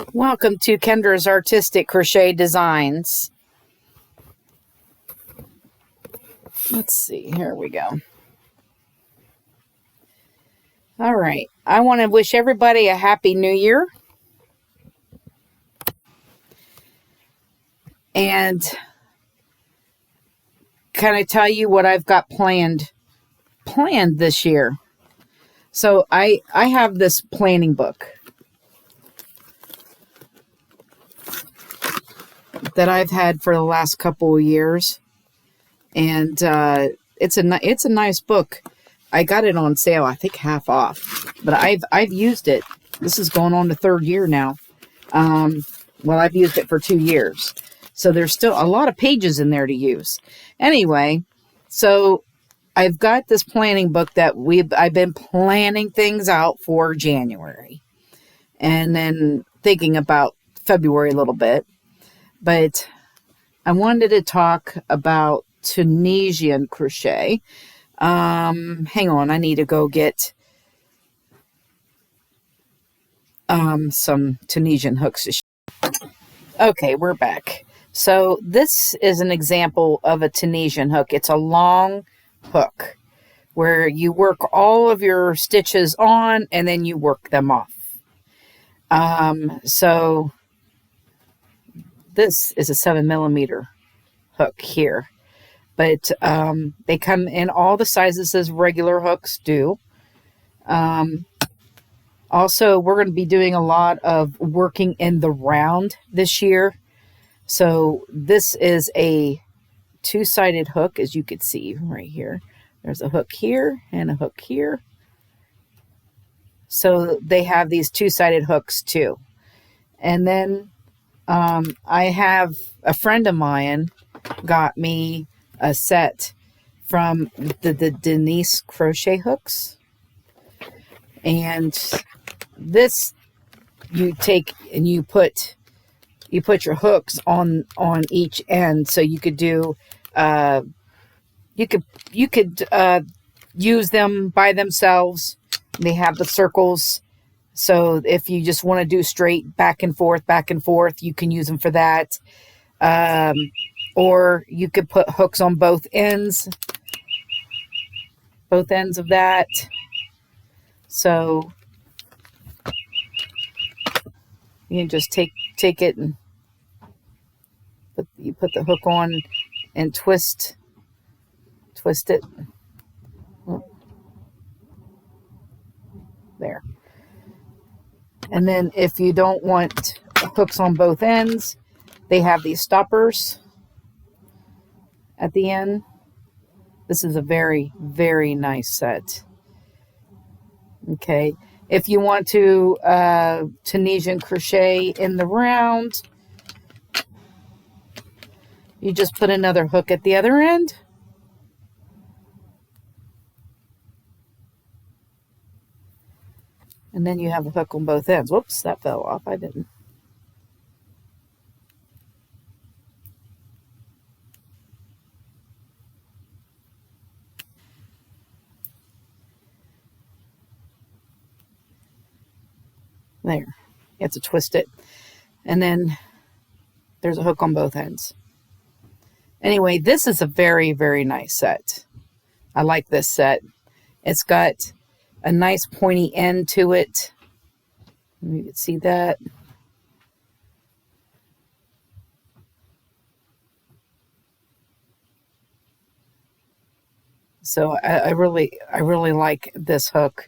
Welcome to Kendra's Artistic Crochet Designs. Let's see, here we go. All right, I want to wish everybody a happy new year. And kind of tell you what I've got planned this year. So I have this planning book that I've had for the last couple of years, and it's a nice book. I got it on sale, I think half off, but I've used it. This is going on the third year now. Well, I've used it for 2 years, so there's still a lot of pages in there to use. Anyway, so I've got this planning book that I've been planning things out for January, and then thinking about February a little bit. But I wanted to talk about Tunisian crochet. Hang on, I need to go get some Tunisian hooks to show. Okay, we're back. So this is an example of a Tunisian hook. It's a long hook where you work all of your stitches on and then you work them off. So this is a 7mm hook here, but they come in all the sizes as regular hooks do. Also, we're going to be doing a lot of working in the round this year. So this is a 2-sided hook, as you can see right here. There's a hook here and a hook here. So they have these 2-sided hooks too. And then I have a friend of mine got me a set from the Tunisian Crochet hooks. And this you take and you put your hooks on each end, so you could do you could use them by themselves. They have the circles, so if you just want to do straight back and forth, you can use them for that. Or you could put hooks on both ends of that. So you can just take it and you put the hook on and twist it. There. And then if you don't want hooks on both ends, they have these stoppers at the end. This is a very, very nice set. Okay. If you want to Tunisian crochet in the round, you just put another hook at the other end. And then you have a hook on both ends. Whoops, that fell off. I didn't. There. You have to twist it. And then there's a hook on both ends. Anyway, this is a very, very nice set. I like this set. It's got a nice pointy end to it. You can see that. So I really like this hook.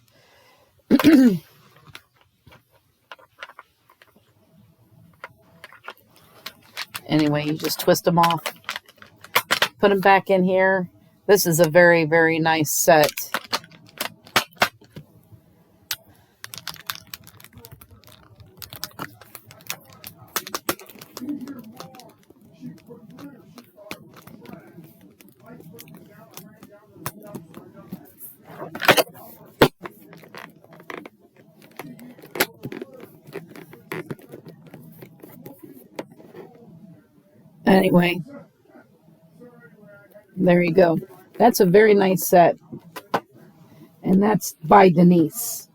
Anyway, you just twist them off, put them back in here. This is a very, very nice set. Anyway, there you go. That's a very nice set. And that's by Denise.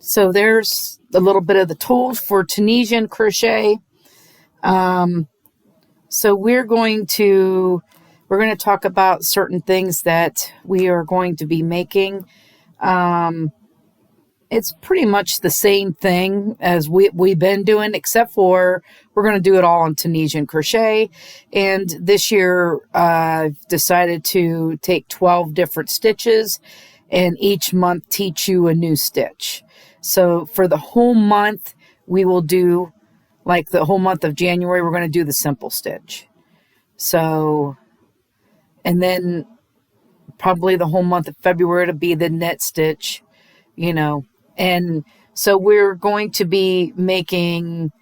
So there's a little bit of the tools for Tunisian crochet. So we're going to talk about certain things that we are going to be making. It's pretty much the same thing as we've been doing, except for we're going to do it all on Tunisian crochet. And this year, I've decided to take 12 different stitches and each month teach you a new stitch. So for the whole month, we will do, like the whole month of January, we're going to do the simple stitch. So, and then probably the whole month of February to be the knit stitch, And so we're going to be making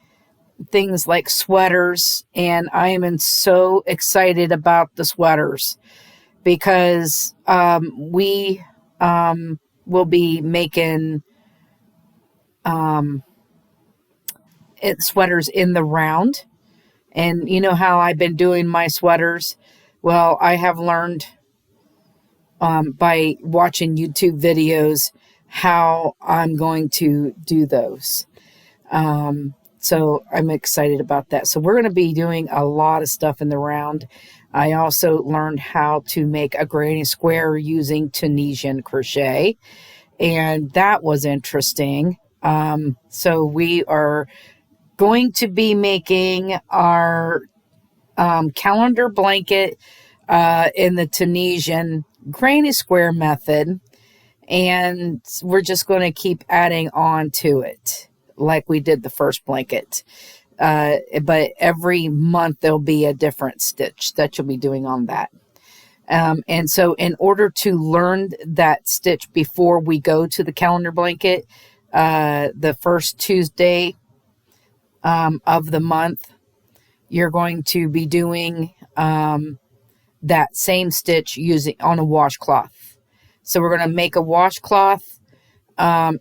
things like sweaters, and I am so excited about the sweaters because we will be making sweaters in the round. And you know how I've been doing my sweaters? Well, I have learned by watching YouTube videos how I'm going to do those. So I'm excited about that. So we're going to be doing a lot of stuff in the round. I also learned how to make a granny square using Tunisian crochet, and that was interesting. So we are going to be making our calendar blanket in the Tunisian granny square method, and we're just going to keep adding on to it like we did the first blanket. But every month there'll be a different stitch that you'll be doing on that. And so in order to learn that stitch before we go to the calendar blanket, the first Tuesday of the month, you're going to be doing that same stitch using on a washcloth. So we're going to make a washcloth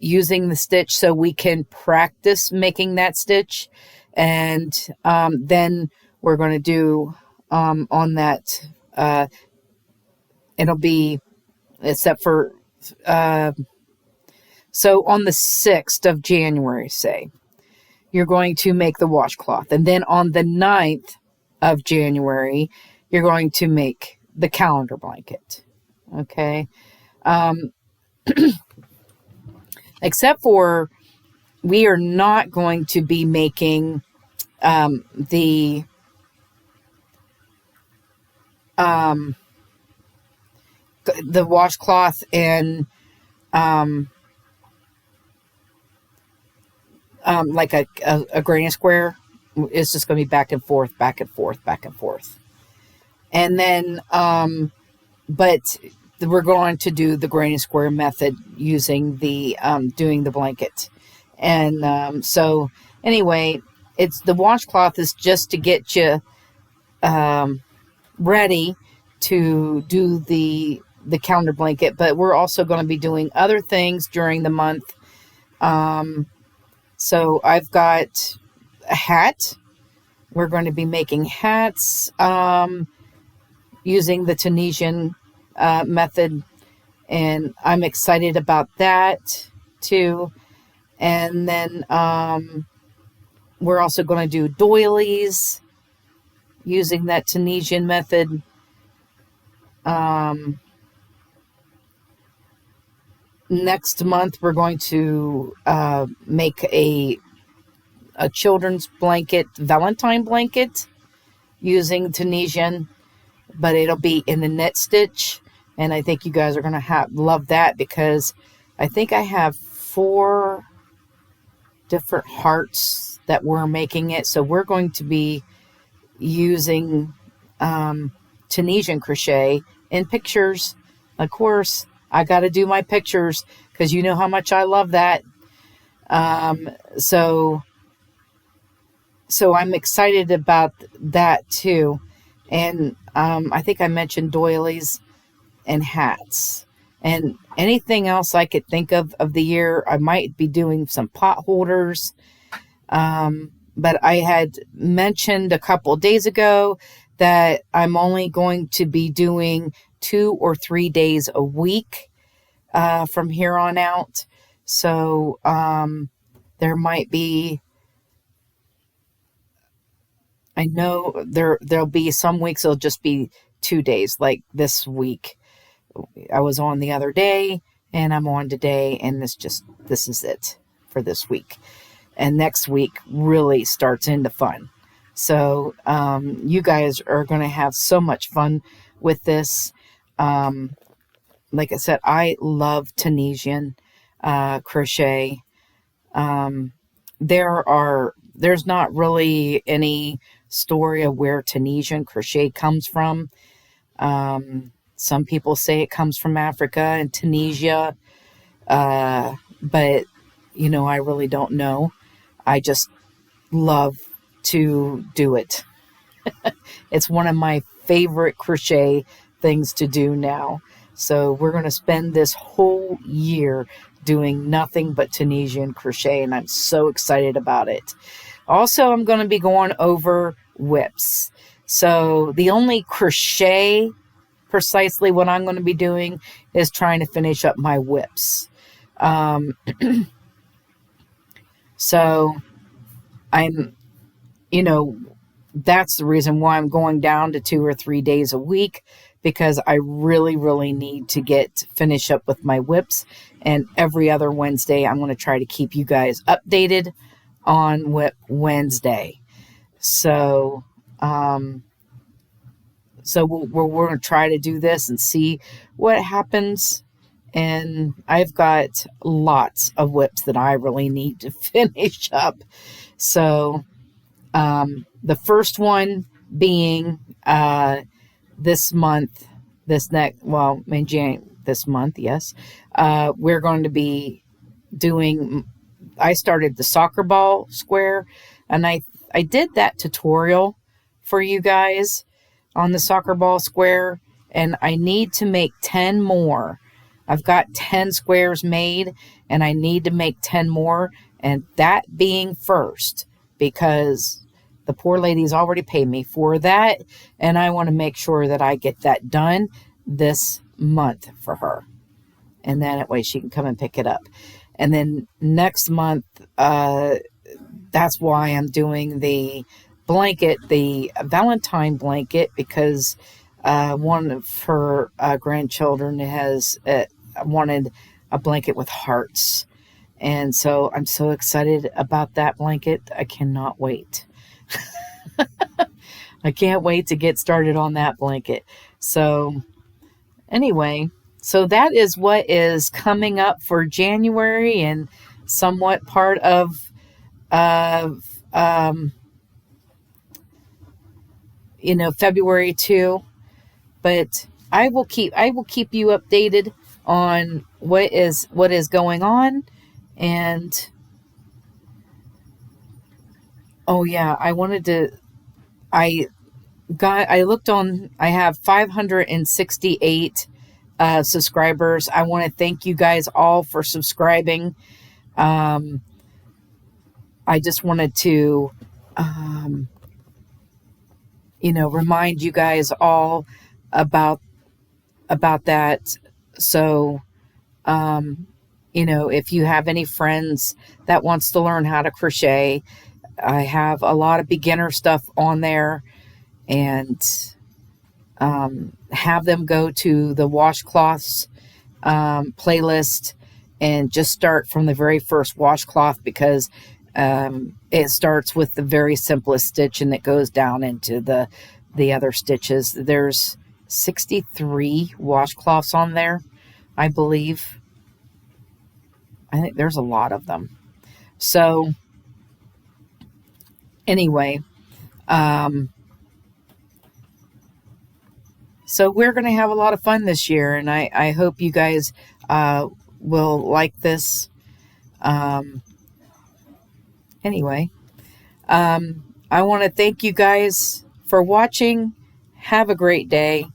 using the stitch so we can practice making that stitch. And then we're going to do on that, it'll be, except for, so on the 6th of January, say, you're going to make the washcloth. And then on the 9th of January, you're going to make the calendar blanket. Okay. Except for we are not going to be making the washcloth and like a granny square. It's just going to be back and forth, back and forth, back and forth. And then, but we're going to do the granny square method using the, doing the blanket. And so anyway, it's the washcloth is just to get you ready to do the calendar blanket, but we're also going to be doing other things during the month. So I've got a hat. We're going to be making hats using the Tunisian method, and I'm excited about that too. And then we're also going to do doilies using that Tunisian method. Next month, we're going to make a children's blanket, Valentine blanket, using Tunisian, but it'll be in the knit stitch. And I think you guys are going to love that because I think I have 4 different hearts that we're making it. So we're going to be using Tunisian crochet in pictures. Of course, I got to do my pictures because you know how much I love that. So I'm excited about that too. And I think I mentioned doilies and hats. And anything else I could think of the year, I might be doing some pot holders. But I had mentioned a couple of days ago that I'm only going to be doing 2 or 3 days a week from here on out. So there might be, I know there'll be some weeks it'll just be 2 days, like this week. I was on the other day and I'm on today, and this is it for this week. And next week really starts into fun. So you guys are going to have so much fun with this. Like I said, I love Tunisian crochet. There's not really any story of where Tunisian crochet comes from. Some people say it comes from Africa and Tunisia, but I really don't know. I just love to do it. It's one of my favorite crochet things to do now. So we're going to spend this whole year doing nothing but Tunisian crochet, and I'm so excited about it. Also, I'm going to be going over whips. So the only crochet, precisely what I'm going to be doing, is trying to finish up my whips. So I'm, that's the reason why I'm going down to 2 or 3 days a week, because I really, really need to finish up with my whips. And every other Wednesday, I'm going to try to keep you guys updated on Whip Wednesday. So, we're going to try to do this and see what happens. And I've got lots of whips that I really need to finish up. So, the first one being this month, this month, yes. We're going to be doing, I started the soccer ball square, and I did that tutorial for you guys on the soccer ball square, and I need to make 10 more. I've got 10 squares made, and I need to make 10 more, and that being first, because the poor lady's already paid me for that, and I want to make sure that I get that done this month for her. And then that way she can come and pick it up. And then next month, that's why I'm doing the blanket, the Valentine blanket, because one of her grandchildren has wanted a blanket with hearts. And so I'm so excited about that blanket. I cannot wait. I can't wait to get started on that blanket. So anyway, so that is what is coming up for January and somewhat part of February too. But I will keep you updated on what is going on. And oh yeah, I looked on, I have 568 subscribers. I want to thank you guys all for subscribing. I just wanted to, remind you guys all about that. So, if you have any friends that wants to learn how to crochet, I have a lot of beginner stuff on there, and have them go to the washcloths playlist and just start from the very first washcloth, because it starts with the very simplest stitch and it goes down into the other stitches. There's 63 washcloths on there, I believe. I think there's a lot of them. So anyway, so we're going to have a lot of fun this year, and I hope you guys will like this. Anyway, I want to thank you guys for watching. Have a great day,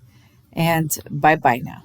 and bye-bye now.